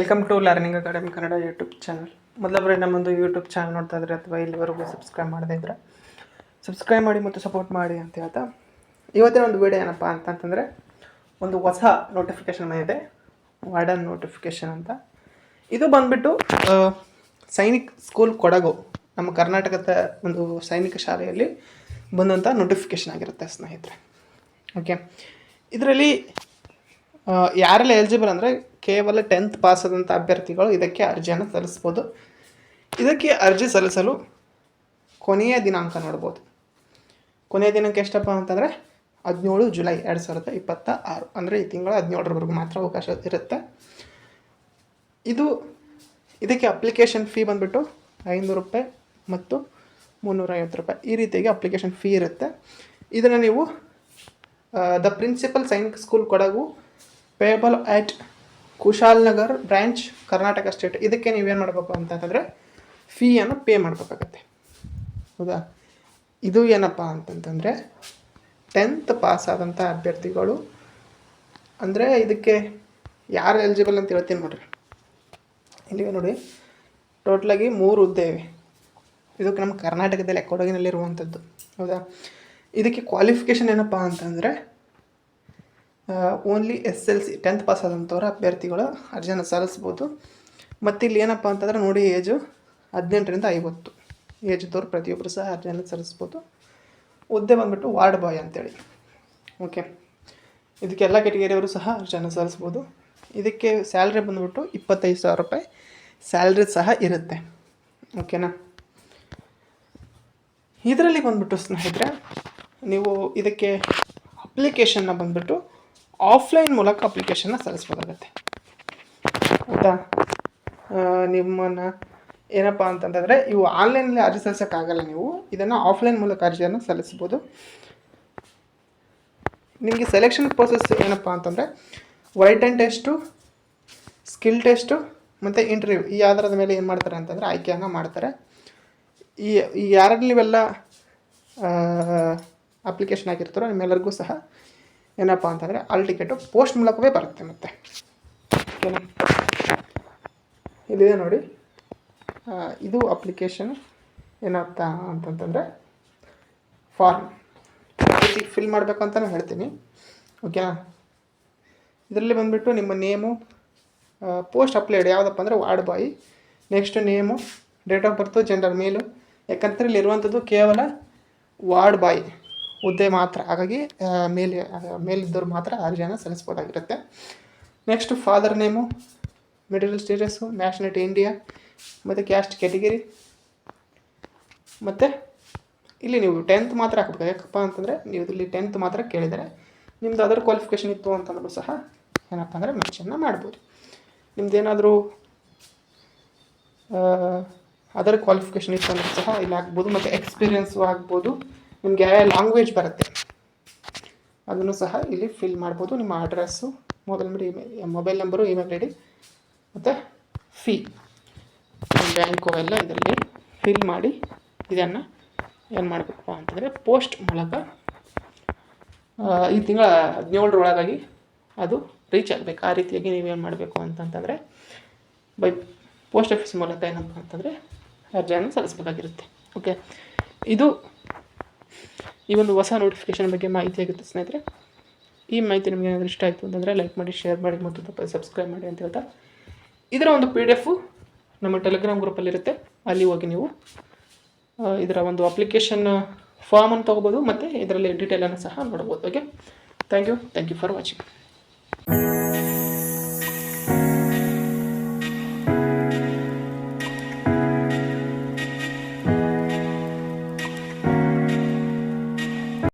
Welcome to learning academy Kannada YouTube channel. ಮೊದಲೊಬ್ಬರೇ ನಮ್ಮೊಂದು YouTube channel ನೋಡ್ತಾ ಇದ್ರೆ ಅಥವಾ ಇಲ್ಲಿವರೆಗೂ ಸಬ್ಸ್ಕ್ರೈಬ್ ಮಾಡದೇ ಇದ್ದರೆ ಸಬ್ಸ್ಕ್ರೈಬ್ ಮಾಡಿ ಮತ್ತು ಸಪೋರ್ಟ್ ಮಾಡಿ ಅಂತ ಹೇಳ್ತಾ ಇವತ್ತಿನ ಒಂದು ವಿಡಿಯೋ ಏನಪ್ಪ ಅಂತಂತಂದರೆ ಒಂದು ಹೊಸ ನೋಟಿಫಿಕೇಷನ್ ಬಂದಿದೆ, ವಾರ್ಡನ್ ನೋಟಿಫಿಕೇಷನ್ ಅಂತ. ಇದು ಬಂದುಬಿಟ್ಟು ಸೈನಿಕ್ ಸ್ಕೂಲ್ ಕೊಡಗು, ನಮ್ಮ ಕರ್ನಾಟಕದ ಒಂದು ಸೈನಿಕ ಶಾಲೆಯಲ್ಲಿ ಬಂದಂಥ ನೋಟಿಫಿಕೇಷನ್ ಆಗಿರುತ್ತೆ ಸ್ನೇಹಿತರೆ. ಓಕೆ, ಇದರಲ್ಲಿ ಯಾರೆಲ್ಲ ಎಲಿಜಿಬಲ್ ಅಂದರೆ ಕೇವಲ 10th ಪಾಸ್ ಆದಂಥ ಅಭ್ಯರ್ಥಿಗಳು ಇದಕ್ಕೆ ಅರ್ಜಿಯನ್ನು ಸಲ್ಲಿಸ್ಬೋದು. ಇದಕ್ಕೆ ಅರ್ಜಿ ಸಲ್ಲಿಸಲು ಕೊನೆಯ ದಿನಾಂಕ ನೋಡ್ಬೋದು. ಕೊನೆಯ ದಿನಾಂಕ ಎಷ್ಟಪ್ಪ ಅಂತಂದರೆ 17 ಜುಲೈ 2026, ಅಂದರೆ ಈ ತಿಂಗಳ 17ರವರೆಗೂ ಮಾತ್ರ ಅವಕಾಶ ಇರುತ್ತೆ. ಇದಕ್ಕೆ ಅಪ್ಲಿಕೇಶನ್ ಫೀ ಬಂದುಬಿಟ್ಟು 500 ರೂಪಾಯಿ ಮತ್ತು 350 ರೂಪಾಯಿ, ಈ ರೀತಿಯಾಗಿ ಅಪ್ಲಿಕೇಶನ್ ಫೀ ಇರುತ್ತೆ. ಇದನ್ನು ನೀವು the principal Sainik school Kodagu payable at Kushalnagar branch Karnataka state, ಇದಕ್ಕೆ ನೀವೇನು ಮಾಡಬೇಕು ಅಂತಂದರೆ ಫೀಯನ್ನು ಪೇ ಮಾಡಬೇಕಾಗತ್ತೆ. ಹೌದಾ? ಇದು ಏನಪ್ಪ ಅಂತಂತಂದರೆ 10th ಪಾಸ್ ಆದಂಥ ಅಭ್ಯರ್ಥಿಗಳು, ಅಂದರೆ ಇದಕ್ಕೆ ಯಾರು ಎಲಿಜಿಬಲ್ ಅಂತ ಹೇಳ್ತೀನಿ ನೋಡಿರಿ. ಇಲ್ಲಿಗೆ ನೋಡಿ, ಟೋಟಲಾಗಿ 3 ಹುದ್ದೆ ಇವೆ. ಇದಕ್ಕೆ ನಮ್ಮ ಕರ್ನಾಟಕದಲ್ಲಿ ಕೊಡಗಿನಲ್ಲಿರುವಂಥದ್ದು. ಹೌದಾ? ಇದಕ್ಕೆ ಕ್ವಾಲಿಫಿಕೇಷನ್ ಏನಪ್ಪ ಅಂತಂದರೆ ಓನ್ಲಿ SLC 10th ಪಾಸ್ ಆದಂಥವ್ರ ಅಭ್ಯರ್ಥಿಗಳು ಅರ್ಜಿಯನ್ನು ಸಲ್ಲಿಸ್ಬೋದು. ಮತ್ತು ಇಲ್ಲಿ ಏನಪ್ಪ ಅಂತಂದರೆ ನೋಡಿ, ಏಜು 18ರಿಂದ 50 ಏಜ್ದವ್ರು ಪ್ರತಿಯೊಬ್ಬರು ಸಹ ಅರ್ಜಿಯನ್ನು ಸಲ್ಲಿಸ್ಬೋದು. ಹುದ್ದೆ ಬಂದುಬಿಟ್ಟು ವಾರ್ಡ್ ಬಾಯ್ ಅಂತೇಳಿ. ಓಕೆ, ಇದಕ್ಕೆ ಎಲ್ಲ ಕೆಟಗರಿಯವರು ಸಹ ಅರ್ಜಿಯನ್ನು ಸಲ್ಲಿಸ್ಬೋದು. ಇದಕ್ಕೆ ಸ್ಯಾಲ್ರಿ ಬಂದುಬಿಟ್ಟು 25,000 ರೂಪಾಯಿ ಸ್ಯಾಲ್ರಿ ಸಹ ಇರುತ್ತೆ. ಓಕೆನಾ? ಇದರಲ್ಲಿ ಬಂದುಬಿಟ್ಟು ಸ್ನೇಹಿತರೆ, ನೀವು ಇದಕ್ಕೆ ಅಪ್ಲಿಕೇಶನ್ನ ಬಂದುಬಿಟ್ಟು ಆಫ್ಲೈನ್ ಮೂಲಕ ಅಪ್ಲಿಕೇಶನ್ನ ಸಲ್ಲಿಸ್ಬೋದಾಗತ್ತೆ. ಆಯಿತಾ? ನಿಮ್ಮನ್ನು ಏನಪ್ಪ ಅಂತಂತಂದರೆ ಇವು ಆನ್ಲೈನಲ್ಲಿ ಅರ್ಜಿ ಸಲ್ಲಿಸೋಕ್ಕಾಗಲ್ಲ. ನೀವು ಇದನ್ನು ಆಫ್ಲೈನ್ ಮೂಲಕ ಅರ್ಜಿಯನ್ನು ಸಲ್ಲಿಸ್ಬೋದು. ನಿಮಗೆ ಸೆಲೆಕ್ಷನ್ ಪ್ರೋಸೆಸ್ ಏನಪ್ಪ ಅಂತಂದರೆ ವೈಟನ್ ಟೆಸ್ಟು, ಸ್ಕಿಲ್ ಟೆಸ್ಟು ಮತ್ತು ಇಂಟರ್ವ್ಯೂ, ಈ ಆಧಾರದ ಮೇಲೆ ಏನು ಮಾಡ್ತಾರೆ ಅಂತಂದರೆ ಆಯ್ಕೆಯನ್ನು ಮಾಡ್ತಾರೆ. ಈ ಯಾರಲ್ಲಿ ನೀವೆಲ್ಲ ಅಪ್ಲಿಕೇಶನ್ ಹಾಕಿರ್ತಾರೋ ನಿಮ್ಮೆಲ್ಲರಿಗೂ ಸಹ ಏನಪ್ಪ ಅಂತಂದರೆ ಆಲ್ ಟಿಕೆಟು ಪೋಸ್ಟ್ ಮೂಲಕವೇ ಬರುತ್ತೆ. ಮತ್ತು ಓಕೆನಾ? ಇಲ್ಲಿದೆ ನೋಡಿ, ಇದು ಅಪ್ಲಿಕೇಶನ್ ಏನಪ್ಪ ಅಂತಂತಂದರೆ ಫಾರ್ಮ್ ಫಿಲ್ ಮಾಡಬೇಕು ಅಂತ ನಾನು ಹೇಳ್ತೀನಿ. ಓಕೆನಾ? ಇದರಲ್ಲಿ ಬಂದುಬಿಟ್ಟು ನಿಮ್ಮ ನೇಮು, ಪೋಸ್ಟ್ ಅಪ್ಲೈಡ್ ಯಾವುದಪ್ಪ ಅಂದರೆ ward boy, next name, date of birth, gender ಮೇಲು. ಯಾಕಂದರೆ ಇಲ್ಲಿರುವಂಥದ್ದು ಕೇವಲ ವಾರ್ಡ್ ಬಾಯ್ ಹುದ್ದೆ ಮಾತ್ರ, ಹಾಗಾಗಿ ಮೇಲಿದ್ದವ್ರು ಮಾತ್ರ ಅರ್ಜಿಯನ್ನು ಸಲ್ಲಿಸ್ಬೋದಾಗಿರುತ್ತೆ. Next father name, middle status, nationality India, ಮತ್ತು ಕ್ಯಾಸ್ಟ್ ಕ್ಯಾಟಗಿರಿ. ಮತ್ತು ಇಲ್ಲಿ ನೀವು 10th ಮಾತ್ರ ಹಾಕಬೇಕು. ಯಾಕಪ್ಪ ಅಂತಂದರೆ ನೀವು ಇಲ್ಲಿ 10th ಮಾತ್ರ ಕೇಳಿದರೆ, ನಿಮ್ಮದು ಅದರ್ ಕ್ವಾಲಿಫಿಕೇಷನ್ ಇತ್ತು ಅಂತಂದ್ರೂ ಸಹ ಏನಪ್ಪ ಅಂದರೆ ಮೆನ್ಷನ್ನ ಮಾಡ್ಬೋದು. ನಿಮ್ಮದೇನಾದರೂ ಅದರ್ ಕ್ವಾಲಿಫಿಕೇಷನ್ ಇತ್ತು ಅಂದರೂ ಸಹ ಇಲ್ಲಿ ಹಾಕ್ಬೋದು. ಮತ್ತು ಎಕ್ಸ್ಪೀರಿಯೆನ್ಸು ಆಗ್ಬೋದು. ನಿಮಗೆ ಯಾವ ಲ್ಯಾಂಗ್ವೇಜ್ ಬರುತ್ತೆ ಅದನ್ನು ಸಹ ಇಲ್ಲಿ ಫಿಲ್ ಮಾಡ್ಬೋದು. ನಿಮ್ಮ address, mobile number, email ID ಮತ್ತು ಫೀ, ಬ್ಯಾಂಕು ಎಲ್ಲ ಇದರಲ್ಲಿ ಫಿಲ್ ಮಾಡಿ ಇದನ್ನು ಏನು ಮಾಡಬೇಕಪ್ಪ ಅಂತಂದರೆ ಪೋಸ್ಟ್ ಮೂಲಕ ಈ ತಿಂಗಳ 17ರೊಳಗಾಗಿ ಅದು ರೀಚ್ ಆಗಬೇಕು. ಆ ರೀತಿಯಾಗಿ ನೀವೇನು ಮಾಡಬೇಕು ಅಂತಂತಂದರೆ ಬೈ ಪೋಸ್ಟ್ ಆಫೀಸ್ ಮೂಲಕ ಏನಪ್ಪ ಅಂತಂದರೆ ಅರ್ಜಿಯನ್ನು ಸಲ್ಲಿಸಬೇಕಾಗಿರುತ್ತೆ. ಓಕೆ, ಇದು ಈ ಒಂದು ಹೊಸ ನೋಟಿಫಿಕೇಷನ್ ಬಗ್ಗೆ ಮಾಹಿತಿ ಆಗುತ್ತೆ ಸ್ನೇಹಿತರೆ. ಈ ಮಾಹಿತಿ ನಿಮಗೆ ಏನಾದರೂ ಇಷ್ಟ ಆಯಿತು ಅಂತಂದರೆ ಲೈಕ್ ಮಾಡಿ, ಶೇರ್ ಮಾಡಿ ಮತ್ತು ತಪ್ಪದೆ ಸಬ್ಸ್ಕ್ರೈಬ್ ಮಾಡಿ ಅಂತ ಹೇಳ್ತಾ, ಇದರ ಒಂದು PDF ನಮ್ಮ ಟೆಲಿಗ್ರಾಮ್ ಗ್ರೂಪಲ್ಲಿರುತ್ತೆ. ಅಲ್ಲಿ ಹೋಗಿ ನೀವು ಇದರ ಒಂದು ಅಪ್ಲಿಕೇಶನ್ ಫಾರ್ಮನ್ನು ತೊಗೋಬೋದು ಮತ್ತು ಇದರಲ್ಲಿ ಡೀಟೇಲನ್ನು ಸಹ ನೋಡ್ಬೋದು. Okay, thank you for watching.